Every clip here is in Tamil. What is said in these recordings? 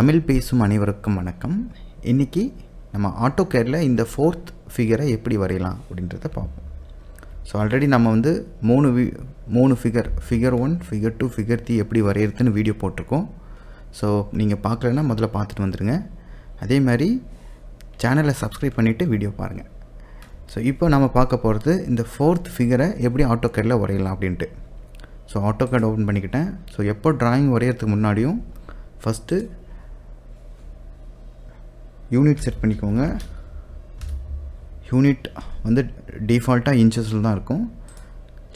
தமிழ் பேசும் அனைவருக்கும் வணக்கம். இன்றைக்கி நம்ம ஆட்டோகேடில் இந்த ஃபோர்த் ஃபிகரை எப்படி வரையலாம் அப்படின்றத பார்ப்போம். ஸோ ஆல்ரெடி நம்ம வந்து மூணு ஃபிகர் 1, ஃபிகர் 2, ஃபிகர் 3 எப்படி வரைகிறதுன்னு வீடியோ போட்டிருக்கோம். ஸோ நீங்கள் பார்க்கலன்னா முதல்ல பார்த்துட்டு வந்துடுங்க. அதே மாதிரி சேனலை சப்ஸ்கிரைப் பண்ணிவிட்டு வீடியோ பாருங்கள். ஸோ இப்போ நம்ம பார்க்க போகிறது இந்த ஃபோர்த் ஃபிகரை எப்படி ஆட்டோகேடில் வரையலாம் அப்படின்ட்டு. ஸோ ஆட்டோகேட் ஓப்பன் பண்ணிக்கிட்டேன். ஸோ எப்போ ட்ராயிங் வரைகிறதுக்கு முன்னாடியும் ஃபஸ்ட்டு யூனிட் செட் பண்ணிக்கோங்க. யூனிட் வந்து டிஃபால்ட்டாக இன்ச்சஸில் தான் இருக்கும்.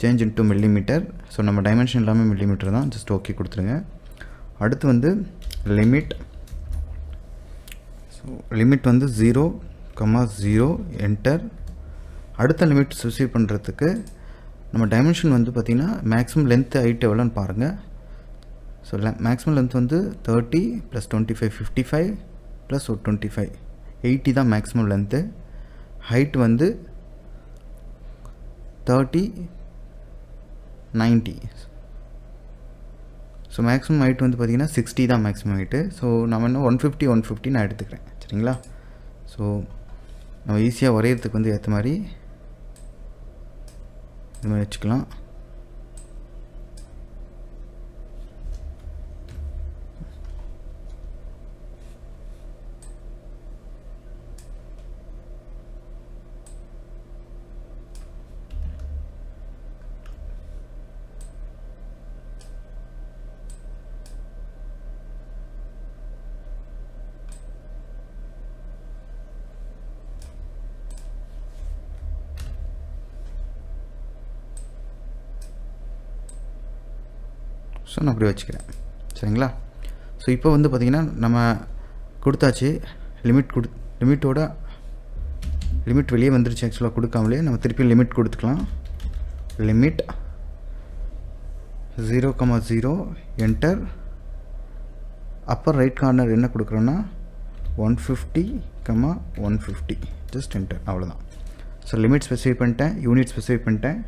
Change into millimetre. ஸோ நம்ம டைமென்ஷன் எல்லாமே மில்லிமீட்டர் தான். ஜஸ்ட் ஓகே கொடுத்துருங்க. அடுத்து வந்து லிமிட். ஸோ லிமிட் வந்து 0,0 என்டர். அடுத்த லிமிட் ஸ்பெசிஃபை பண்ணுறதுக்கு நம்ம டைமென்ஷன் வந்து பார்த்திங்கன்னா மேக்ஸிமம் லென்த்து ஹைட் எவ்வளோன்னு பாருங்கள். ஸோ மேக்ஸிமம் லென்த் வந்து 30 + 25 55 + 25 80 தான் மேக்ஸிமம் லென்த்து. ஹைட் வந்து 30 90. ஸோ மேக்ஸிமம் ஹைட் வந்து பார்த்திங்கன்னா 60 தான் மேக்ஸிமம் ஹைட்டு. ஸோ நம்ம என்ன 150 நான் எடுத்துக்கிறேன். சரிங்களா? ஸோ நம்ம ஈஸியாக வரைகிறதுக்கு வந்து ஏற்ற மாதிரி இது மாதிரி வச்சுக்கலாம். ஸோ நான் அப்படி வச்சுக்கிறேன். சரிங்களா? ஸோ இப்போ வந்து பார்த்திங்கன்னா நம்ம கொடுத்தாச்சு. லிமிட் வெளியே வந்துருச்சு. ஆக்சுவலாக கொடுக்காமலே நம்ம திருப்பி லிமிட் கொடுத்துக்கலாம். Limit 0,0 enter. Appar right corner என்ன கொடுக்குறோன்னா 150,150 ஜஸ்ட் என்டர். அவ்வளோதான். ஸோ லிமிட் ஸ்பெசிஃபை பண்ணிட்டேன், யூனிட் ஸ்பெசிஃபை பண்ணிட்டேன்.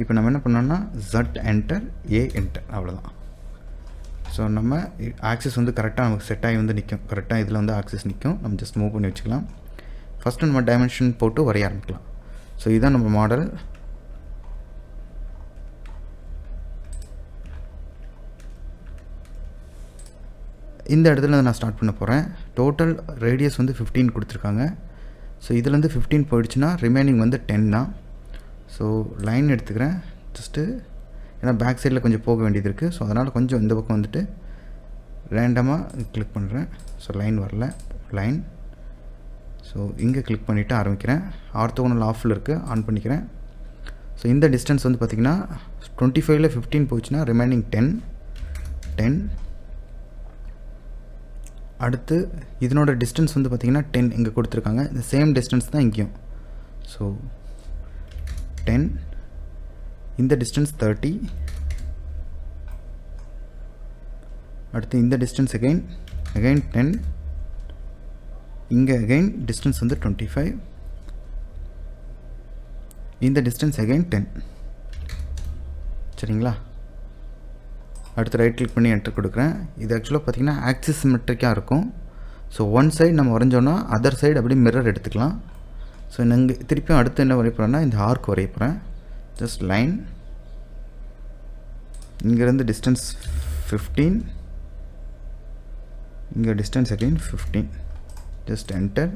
இப்போ நம்ம என்ன பண்ணோம்னா Z என்டர், A என்டர். அவ்வளோதான். ஸோ நம்ம ஆக்சிஸ் வந்து கரெக்டாக நமக்கு செட் ஆகி வந்து நிற்கும். கரெக்டாக இதில் வந்து ஆக்சிஸ் நிற்கும். நம்ம ஜஸ்ட் மூவ் பண்ணி வச்சுக்கலாம். ஃபஸ்ட்டு நம்ம டைமென்ஷன் போட்டு வரைய ஆரம்பிக்கலாம். ஸோ இதுதான் நம்ம மாடல். இந்த இடத்துல நான் ஸ்டார்ட் பண்ண போகிறேன். டோட்டல் ரேடியஸ் வந்து 15 கொடுத்துருக்காங்க. ஸோ இதுலேருந்து 15 போயிடுச்சுன்னா ரிமைனிங் வந்து 10 தான். ஸோ லைன் எடுத்துக்கிறேன். ஜஸ்ட்டு ஏன்னா பேக் சைடில் கொஞ்சம் போக வேண்டியது இருக்குது. ஸோ அதனால் கொஞ்சம் இந்த பக்கம் வந்துட்டு ரேண்டமாக கிளிக் பண்ணுறேன். ஸோ லைன் வரல. லைன். ஸோ இங்கே கிளிக் பண்ணிவிட்டு ஆரம்பிக்கிறேன். ஆர்த்தோகனல் ஆஃபில் இருக்குது. ஆன் பண்ணிக்கிறேன். ஸோ இந்த டிஸ்டன்ஸ் வந்து பார்த்திங்கன்னா 25ல் 15 போச்சுன்னா ரிமைனிங் 10. அடுத்து இதனோட டிஸ்டன்ஸ் வந்து பார்த்திங்கன்னா 10 இங்கே கொடுத்துருக்காங்க. இந்த சேம் டிஸ்டன்ஸ் தான் இங்கேயும். ஸோ 10. இந்த டிஸ்டன்ஸ் 30. அடுத்து இந்த டிஸ்டன்ஸ் அகைன் 10. இங்கே அகைன் டிஸ்டன்ஸ் வந்து 25. இந்த டிஸ்டன்ஸ் அகைன் 10. சரிங்களா? அடுத்து ரைட் கிளிக் பண்ணி என்டர் கொடுக்குறேன். இது ஆக்சுவலாக பார்த்திங்கன்னா ஆக்சிஸ் சிமெட்ரிக்காக இருக்கும். ஸோ ஒன் சைடு நம்ம வரைஞ்சோன்னா அதர் சைடு அப்படியே மிரர் எடுத்துக்கலாம். ஸோ நாங்கள் திருப்பியும் அடுத்து என்ன வரைய போகிறேன்னா இந்த ஆர்க் வரைய போகிறேன். Just line. இங்கேருந்து டிஸ்டன்ஸ் 15. இங்கே distance again 15. Just enter.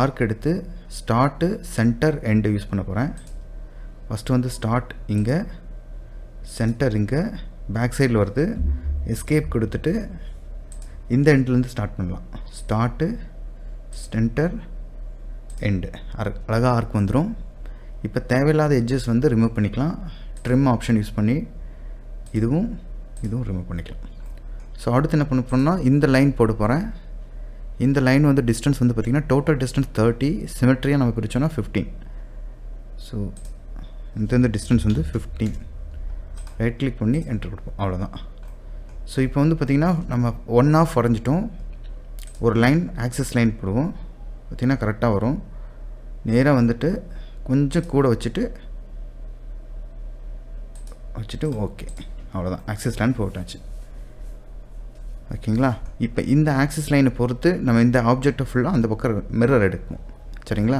Arc எடுத்து ஸ்டார்ட்டு, சென்டர், எண்டு யூஸ் பண்ண போகிறேன். ஃபஸ்ட்டு வந்து ஸ்டார்ட் இங்கே, சென்டர் இங்கே, பேக் சைடில் வருது. எஸ்கேப் கொடுத்துட்டு இந்த எண்ட்லேருந்து ஸ்டார்ட் பண்ணலாம். Start, centre, end. அழகாக ஆர்க் வந்துடும். இப்போ தேவையில்லாத எட்ஜஸ் வந்து ரிமூவ் பண்ணிக்கலாம். ட்ரிம் ஆப்ஷன் யூஸ் பண்ணி இதுவும் ரிமூவ் பண்ணிக்கலாம். ஸோ அடுத்து என்ன பண்ண போகிறோம்னா இந்த லைன் போட போகிறேன். இந்த லைன் வந்து டிஸ்டன்ஸ் வந்து பார்த்திங்கன்னா டோட்டல் டிஸ்டன்ஸ் 30. சிமெட்ரியாக நம்ம பிரித்தோன்னா 15. ஸோ இந்த டிஸ்டன்ஸ் வந்து 15. ரைட் கிளிக் பண்ணி என்டர் கொடுப்போம். அவ்வளோதான். ஸோ இப்போ வந்து பார்த்திங்கன்னா நம்ம 1/2 வரைஞ்சிட்டோம். ஒரு லைன் ஆக்சிஸ் லைன் போடுவோம். பார்த்திங்கன்னா கரெக்டாக வரும். நேராக வந்துட்டு கொஞ்சம் கூட வச்சுட்டு ஓகே. அவ்வளோதான். ஆக்சிஸ் லைன் போட்டாச்சு. ஓகேங்களா. இப்போ இந்த ஆக்சிஸ் லைனை பொறுத்து நம்ம இந்த ஆப்ஜெக்டை ஃபுல்லாக அந்த பக்கம் மிரர் எடுப்போம். சரிங்களா.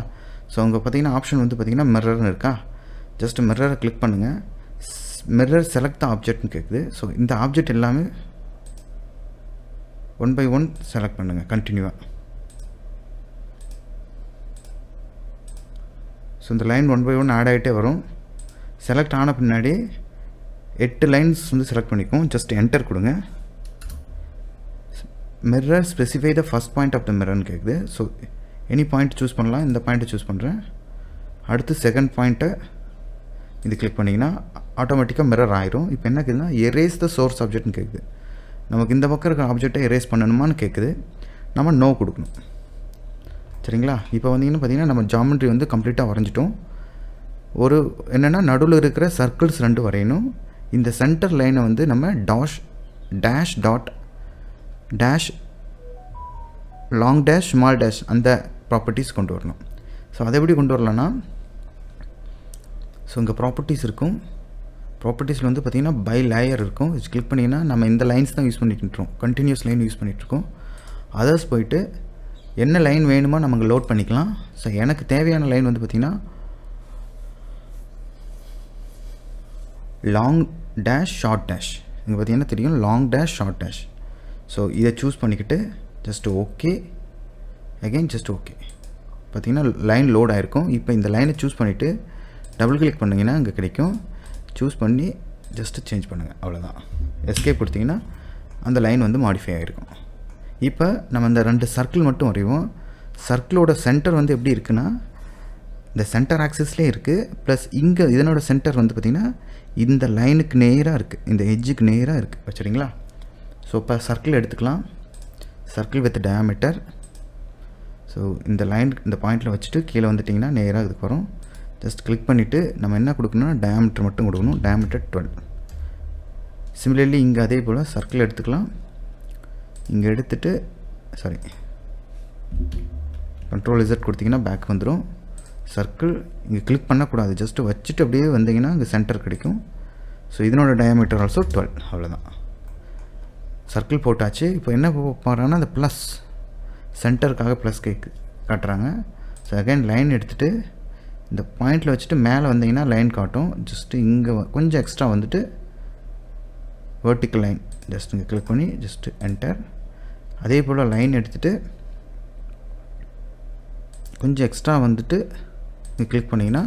ஸோ அங்கே பார்த்தீங்கன்னா ஆப்ஷன் வந்து பார்த்திங்கன்னா மிரர்னு இருக்கா. ஜஸ்ட் மிரரை கிளிக் பண்ணுங்கள். மிரர் செலக்ட் த ஆப்ஜெக்ட்னு கேட்குது. ஸோ இந்த ஆப்ஜெக்ட் எல்லாமே 1 by 1 செலக்ட் பண்ணுங்கள் கண்டினியூவாக. ஸோ இந்த லைன் 1 by 1 ஆட் ஆகிட்டே வரும். செலக்ட் ஆன பின்னாடி 8 லைன்ஸ் வந்து செலக்ட் பண்ணிக்கும். ஜஸ்ட் என்டர் கொடுங்க. Mirror specify the first point of the மிரர்னு கேட்குது. ஸோ எனி பாயிண்ட் சூஸ் பண்ணலாம். இந்த பாயிண்ட்டை சூஸ் பண்ணுறேன். அடுத்து செகண்ட் பாயிண்ட்டை இது கிளிக் பண்ணிங்கன்னா ஆட்டோமேட்டிக்காக மிரர் ஆயிரும். இப்போ என்ன கேட்குதுன்னா எரேஸ் த சோர்ஸ் ஆப்ஜெக்ட்னு கேட்குது. நமக்கு இந்த பக்கம் இருக்கிற ஆப்ஜெக்டை எரேஸ் பண்ணணுமான்னு கேட்குது. நம்ம நோ கொடுக்கணும். சரிங்களா. இப்போ வந்தீங்கன்னா பார்த்தீங்கன்னா நம்ம ஜாமெண்ட்ரி வந்து கம்ப்ளீட்டாக வரைஞ்சிட்டோம். ஒரு என்னென்னா நடுவில் இருக்கிற சர்க்கிள்ஸ் 2 வரையணும். இந்த சென்டர் லைனை வந்து நம்ம dash dot dash long dash small dash அந்த ப்ராப்பர்ட்டிஸ் கொண்டு வரணும். ஸோ அதை எப்படி கொண்டு வரலான்னா, ஸோ இங்கே ப்ராப்பர்ட்டிஸ் இருக்கும். ப்ராப்பர்ட்டிஸில் வந்து பார்த்திங்கன்னா பை லேயர் இருக்கும். இது கிளிக் பண்ணிங்கன்னா நம்ம இந்த லைன்ஸ் தான் யூஸ் பண்ணிட்டுருக்கோம். கண்டினியூஸ் லைன் யூஸ் பண்ணிகிட்ருக்கோம். அதர்ஸ் போயிட்டு என்ன லைன் வேணுமோ நமக்கு லோட் பண்ணிக்கலாம். ஸோ எனக்கு தேவையான லைன் வந்து பார்த்திங்கன்னா லாங் டேஷ் ஷார்ட் டேஷ். இங்கே பார்த்திங்கன்னா தெரியும் long dash short dash. So இதை சூஸ் பண்ணிக்கிட்டு just okay again just okay. பார்த்திங்கன்னா லைன் லோட் ஆகிருக்கும். இப்போ இந்த லைனை சூஸ் பண்ணிவிட்டு டபுள் கிளிக் பண்ணிங்கன்னா இங்கே கிடைக்கும். சூஸ் பண்ணி ஜஸ்ட்டு சேஞ்ச் பண்ணுங்கள். அவ்வளோதான். எஸ்கேப் கொடுத்திங்கன்னா அந்த லைன் வந்து மாடிஃபை ஆகிருக்கும். இப்போ நம்ம இந்த 2 சர்க்கிள் மட்டும் வரைவோம். சர்க்கிளோட சென்டர் வந்து எப்படி இருக்குன்னா இந்த சென்டர் ஆக்சிஸ்லேயே இருக்குது. ப்ளஸ் இங்கே இதனோட சென்டர் வந்து பார்த்திங்கன்னா இந்த லைனுக்கு நேராக இருக்குது, இந்த எட்ஜுக்கு நேராக இருக்குது. சரிங்களா. ஸோ இப்போ சர்க்கிள் எடுத்துக்கலாம். Circle with diameter. ஸோ இந்த லைன் இந்த பாயிண்டில் வச்சுட்டு கீழே வந்துட்டிங்கன்னா நேராக இதுக்கு வரும். ஜஸ்ட் கிளிக் பண்ணிவிட்டு நம்ம என்ன கொடுக்கணும்னா டயாமீட்டர் மட்டும் கொடுக்கணும். டயாமீட்டர் 12. சிமிலர்லி இங்கே அதே போல் சர்க்கிள் எடுத்துக்கலாம். இங்கே எடுத்துகிட்டு Ctrl Z கொடுத்திங்கன்னா பேக் வந்துடும். சர்க்கிள் இங்கே கிளிக் பண்ணக்கூடாது. ஜஸ்ட்டு வச்சுட்டு அப்படியே வந்தீங்கன்னா இங்கே சென்டர் கிடைக்கும். ஸோ இதனோட டயாமீட்டர் ஆல்சோ 12. அவ்வளோதான். சர்க்கிள் போட்டாச்சு. இப்போ என்ன போகிறாங்கன்னா அந்த ப்ளஸ் சென்டருக்காக ப்ளஸ் காட்டுறாங்க. ஸோ அகைன் லைன் எடுத்துகிட்டு இந்த பாயிண்டில் வச்சுட்டு மேலே வந்தீங்கன்னா லைன் காட்டும். ஜஸ்ட்டு இங்கே கொஞ்சம் எக்ஸ்ட்ரா வந்துட்டு வெர்டிக்கல் லைன் ஜஸ்ட் இங்கே கிளிக் பண்ணி ஜஸ்ட்டு என்டர். அதே போல் லைன் எடுத்துகிட்டு கொஞ்சம் எக்ஸ்ட்ரா வந்துட்டு இங்கே கிளிக் பண்ணிங்கன்னா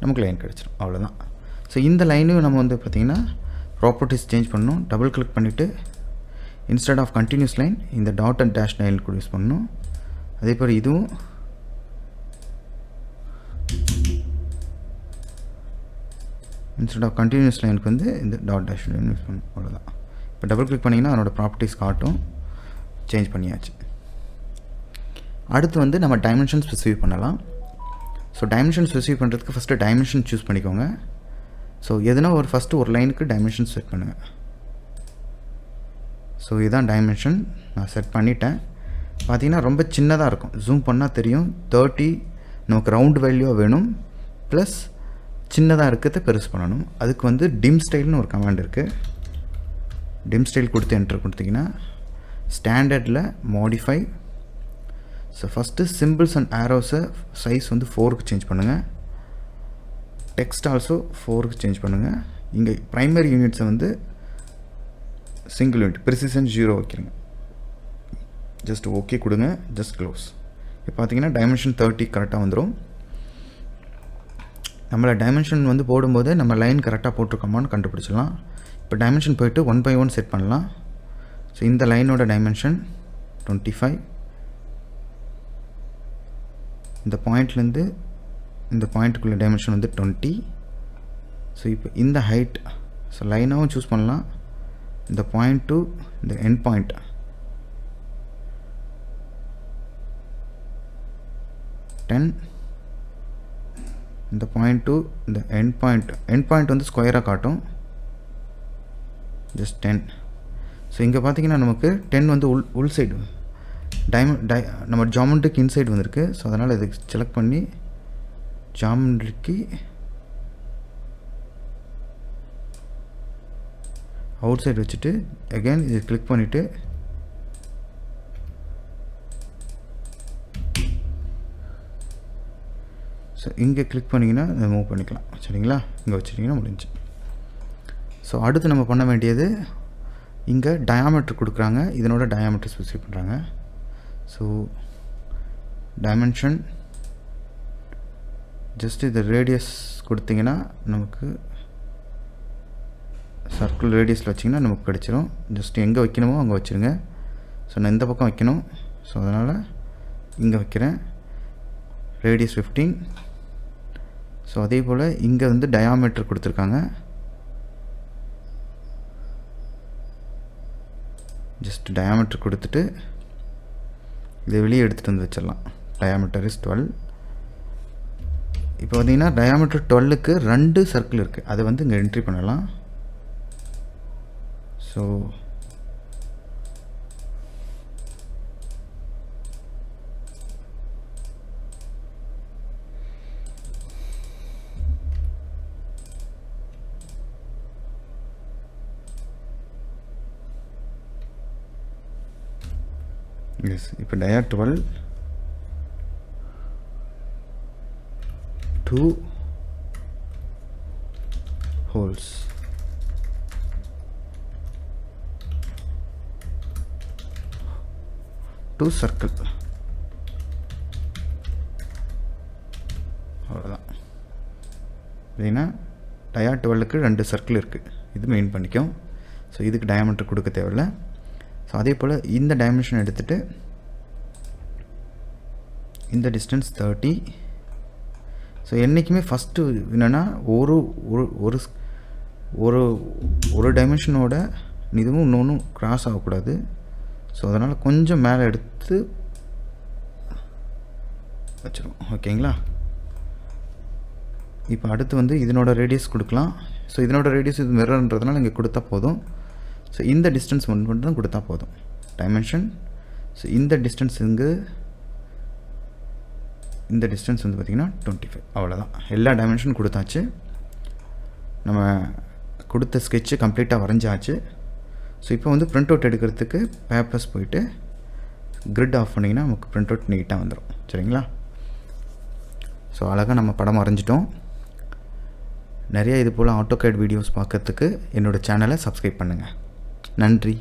நமக்கு லைன் கிடச்சிடும். அவ்வளோதான். ஸோ இந்த லைனையும் நம்ம வந்து பார்த்திங்கன்னா ப்ராப்பர்ட்டிஸ் சேஞ்ச் பண்ணணும். டபுள் கிளிக் பண்ணிவிட்டு இன்ஸ்டெட் ஆஃப் கண்டினியூஸ் லைன் இந்த டாட் அண்ட் டேஷ் லைன் கூட யூஸ் பண்ணணும். அதே போல் இதுவும் இன்ஸ்டெட் ஆஃப் கண்டினியூஸ் லைனுக்கு வந்து இந்த டாட் டேஷ் லைன் யூஸ் பண்ணணும். அவ்வளோதான். இப்போ டபுள் கிளிக் பண்ணிங்கன்னா அதனோட ப்ராப்பர்ட்டிஸ் காட்டும். சேஞ்ச் பண்ணியாச்சு. அடுத்து வந்து நம்ம டைமென்ஷன் ஸ்பெசிஃபை பண்ணலாம். ஸோ டைமென்ஷன் ஸ்பெசிஃபை பண்ணுறதுக்கு ஃபஸ்ட்டு டைமென்ஷன் சூஸ் பண்ணிக்கோங்க. ஸோ எதுனா ஃபஸ்ட்டு ஒரு லைனுக்கு டைமென்ஷன் செட் பண்ணுங்கள். ஸோ இதுதான் டைமென்ஷன் நான் செட் பண்ணிட்டேன். பார்த்திங்கன்னா ரொம்ப சின்னதாக இருக்கும். ஜூம் பண்ணால் தெரியும். 30 நமக்கு ரவுண்ட் வேல்யூவாக வேணும். ப்ளஸ் சின்னதாக இருக்கிறத பெருசு பண்ணணும். அதுக்கு வந்து டிம் ஸ்டைல்னு ஒரு கமாண்ட் இருக்குது. டிம் ஸ்டைல் கொடுத்து என்டர் கொடுத்திங்கன்னா ஸ்டாண்டர்டில் modify. So first symbols and ஆரோஸை சைஸ் வந்து 4க்கு சேஞ்ச் பண்ணுங்கள். டெக்ஸ்ட் ஆல்சோ 4க்கு சேஞ்ச் பண்ணுங்கள். இங்கே ப்ரைமரி யூனிட்ஸை வந்து சிங்கிள் யூனிட் ப்ரிசிஷன் 0 வைக்கிறீங்க. ஜஸ்ட் ஓகே கொடுங்க. Just close. இப்போ பார்த்தீங்கன்னா டைமென்ஷன் 30 கரெக்டாக வந்துடும். நம்மளை டைமென்ஷன் வந்து போடும்போது நம்ம லைன் கரெக்டாக போட்டிருக்கோமான்னு கண்டுபிடிச்சிடலாம். இப்போ டைமென்ஷன் போய்ட்டு 1 by 1 செட் பண்ணலாம். ஸோ இந்த லைனோட டைமென்ஷன் 25. இந்த பாயிண்ட்லேருந்து இந்த பாயிண்ட்டுக்குள்ள டைமென்ஷன் வந்து 20. ஸோ இப்போ இந்த ஹைட் ஸோ லைனாகவும் சூஸ் பண்ணலாம். இந்த பாயிண்ட் டு இந்த எண்ட் பாயிண்ட் 10. இந்த பாயிண்ட் டு இந்த எண்ட் பாயிண்ட் வந்து ஸ்கொயராக காட்டும். ஜஸ்ட் 10. ஸோ இங்கே பார்த்தீங்கன்னா நமக்கு 10 வந்து உள் சைடு நம்ம ஜாமெண்ட்ரிக்கு இன்சைடு வந்திருக்கு. ஸோ அதனால் இதை செலக்ட் பண்ணி ஜாமெண்ட்ரிக்கு அவுட் சைடு வச்சுட்டு அகைன் இது கிளிக் பண்ணிவிட்டு ஸோ இங்கே கிளிக் பண்ணிங்கன்னா அதை மூவ் பண்ணிக்கலாம். சரிங்களா, இங்கே வச்சுட்டிங்கன்னா முடிஞ்சு. ஸோ அடுத்து நம்ம பண்ண வேண்டியது, இங்கே டயாமீட்டர் கொடுக்குறாங்க, இதனோட டயாமீட்டர் ஸ்பெசிஃபை பண்ணுறாங்க. ஸோ டைமென்ஷன் ஜஸ்ட் இது ரேடியஸ் கொடுத்திங்கன்னா நமக்கு சர்க்கிள் ரேடியஸில் வச்சிங்கன்னா நமக்கு கிடச்சிரும். ஜஸ்ட் எங்கே வைக்கணுமோ அங்கே வச்சுருங்க. ஸோ நான் இந்த பக்கம் வைக்கணும், ஸோ அதனால் இங்கே வைக்கிறேன். ரேடியஸ் 15. ஸோ அதே போல் இங்கே வந்து டயாமீட்டர் கொடுத்துருக்காங்க. ஜஸ்ட் டயாமீட்டர் கொடுத்துட்டு இதை வெளியே எடுத்துகிட்டு வந்து வச்சிடலாம். Diameter is 12. இப்போ பார்த்தீங்கன்னா டயாமீட்டர் 12க்கு 2 சர்க்கிள் இருக்குது, அதை வந்து இங்கே என்ட்ரி பண்ணலாம். ஸோ எஸ், இப்போ டயா 12 2 holes. Two circle. அவ்வளோதான். அப்படின்னா டயா 12க்கு 2 சர்க்கிள் இருக்குது, இது மெயின் பண்ணிக்கும். ஸோ இதுக்கு டயாமீட்டர் கொடுக்க தேவையில்லை. ஸோ அதே போல் இந்த டைமென்ஷன் எடுத்துகிட்டு இந்த டிஸ்டன்ஸ் 30. ஸோ என்றைக்குமே ஃபஸ்ட்டு என்னென்னா ஒரு ஒரு ஒரு ஒரு டைமென்ஷனோட இதுவும் இன்னொன்றும் க்ராஸ் ஆகக்கூடாது. ஸோ அதனால் கொஞ்சம் மேலே எடுத்து வச்சிடும். ஓகேங்களா, இப்போ அடுத்து வந்து இதனோட ரேடியஸ் கொடுக்கலாம். ஸோ இதனோட ரேடியஸ் இது மிரர்ன்றதுனால இங்கே கொடுத்தா போதும். ஸோ இந்த டிஸ்டன்ஸ் மட்டும் தான் கொடுத்தா போதும் டைமென்ஷன். ஸோ இந்த டிஸ்டன்ஸ் இங்கே இந்த டிஸ்டன்ஸ் வந்து பார்த்திங்கன்னா 25. அவ்வளோதான், எல்லா டைமென்ஷனும் கொடுத்தாச்சு. நம்ம கொடுத்த ஸ்கெட்சு கம்ப்ளீட்டாக வரைஞ்சாச்சு. ஸோ இப்போ வந்து ப்ரிண்ட் அவுட் எடுக்கிறதுக்கு பேப்பர்ஸ் போயிட்டு கிரிட் ஆஃப் பண்ணிங்கன்னா நமக்கு ப்ரிண்ட் அவுட் நீட்டாக வந்துடும். சரிங்களா, ஸோ அழகாக நம்ம படம் வரைஞ்சிட்டோம். நிறைய இது போல் ஆட்டோகேட் வீடியோஸ் பார்க்கறதுக்கு என்னோடய சேனலை சப்ஸ்கிரைப் பண்ணுங்கள். நன்றி.